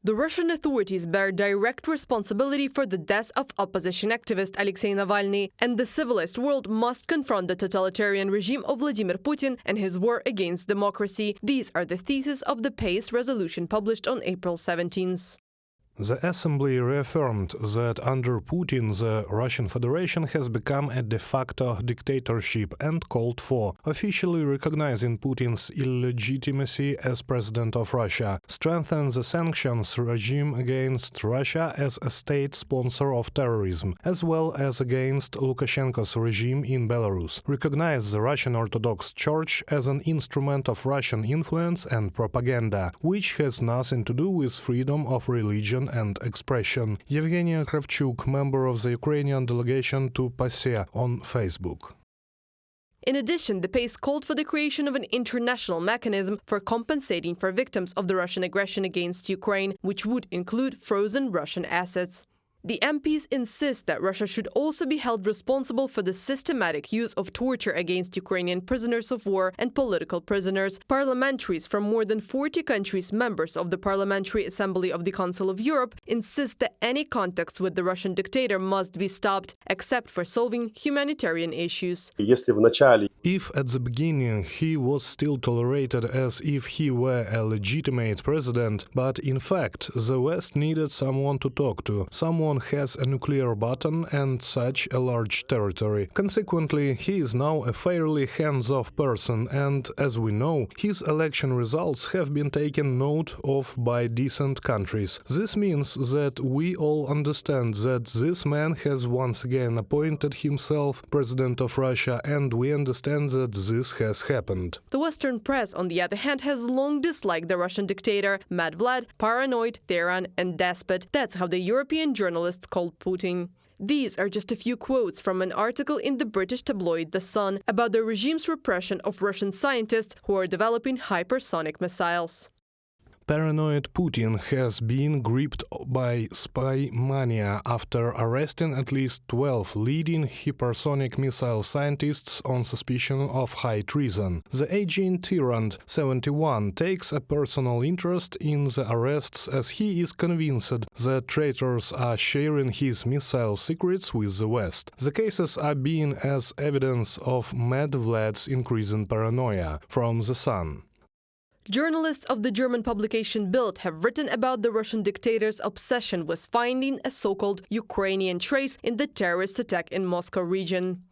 The Russian authorities bear direct responsibility for the death of opposition activist Alexei Navalny, and the civilized world must confront the totalitarian regime of Vladimir Putin and his war against democracy. These are the theses of the PACE resolution published on April 17th. The Assembly reaffirmed that under Putin the Russian Federation has become a de facto dictatorship and called for officially recognizing Putin's illegitimacy as President of Russia, strengthen the sanctions regime against Russia as a state sponsor of terrorism, as well as against Lukashenko's regime in Belarus, recognize the Russian Orthodox Church as an instrument of Russian influence and propaganda, which has nothing to do with freedom of religion and expression. Yevgenia Kravchuk, member of the Ukrainian delegation to PACE, on Facebook. In addition, the PACE called for the creation of an international mechanism for compensating for victims of the Russian aggression against Ukraine, which would include frozen Russian assets. The MPs insist that Russia should also be held responsible for the systematic use of torture against Ukrainian prisoners of war and political prisoners. Parliamentaries from more than 40 countries, members of the Parliamentary Assembly of the Council of Europe, insist that any contacts with the Russian dictator must be stopped, except for solving humanitarian issues. If at the beginning he was still tolerated as if he were a legitimate president, but in fact the West needed someone to talk to, someone has a nuclear button and such a large territory. Consequently, he is now a fairly hands-off person, and, as we know, his election results have been taken note of by decent countries. This means that we all understand that this man has once again appointed himself President of Russia, and we understand that this has happened. The Western press, on the other hand, has long disliked the Russian dictator, Mad Vlad, paranoid, tyrann, and despot. That's how the European journalists called Putin. These are just a few quotes from an article in the British tabloid The Sun about the regime's repression of Russian scientists who are developing hypersonic missiles. Paranoid Putin has been gripped by spy mania after arresting at least 12 leading hypersonic missile scientists on suspicion of high treason. The aging tyrant, 71, takes a personal interest in the arrests as he is convinced that traitors are sharing his missile secrets with the West. The cases are being as evidence of Mad Vlad's increasing paranoia. From The Sun. Journalists of the German publication Bild have written about the Russian dictator's obsession with finding a so-called Ukrainian trace in the terrorist attack in Moscow region.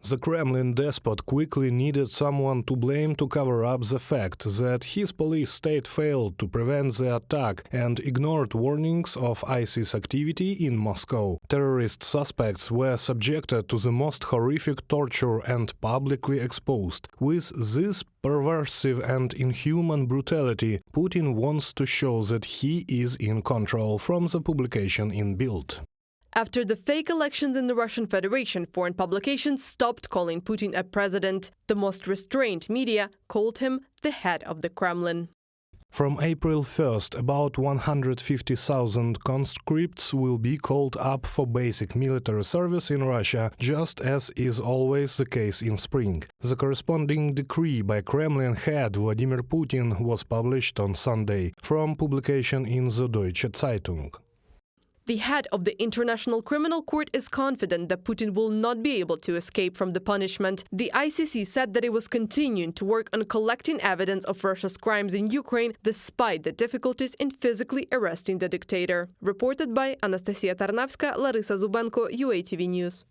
The Kremlin despot quickly needed someone to blame to cover up the fact that his police state failed to prevent the attack and ignored warnings of ISIS activity in Moscow. Terrorist suspects were subjected to the most horrific torture and publicly exposed. With this perversive and inhuman brutality, Putin wants to show that he is in control. From the publication in Bild. After the fake elections in the Russian Federation, foreign publications stopped calling Putin a president. The most restrained media called him the head of the Kremlin. From April 1st, about 150,000 conscripts will be called up for basic military service in Russia, just as is always the case in spring. The corresponding decree by Kremlin head Vladimir Putin was published on Sunday. From publication in the Deutsche Zeitung. The head of the International Criminal Court is confident that Putin will not be able to escape from the punishment. The ICC said that it was continuing to work on collecting evidence of Russia's crimes in Ukraine despite the difficulties in physically arresting the dictator. Reported by Anastasia Tarnavska, Larisa Zubenko, UATV News.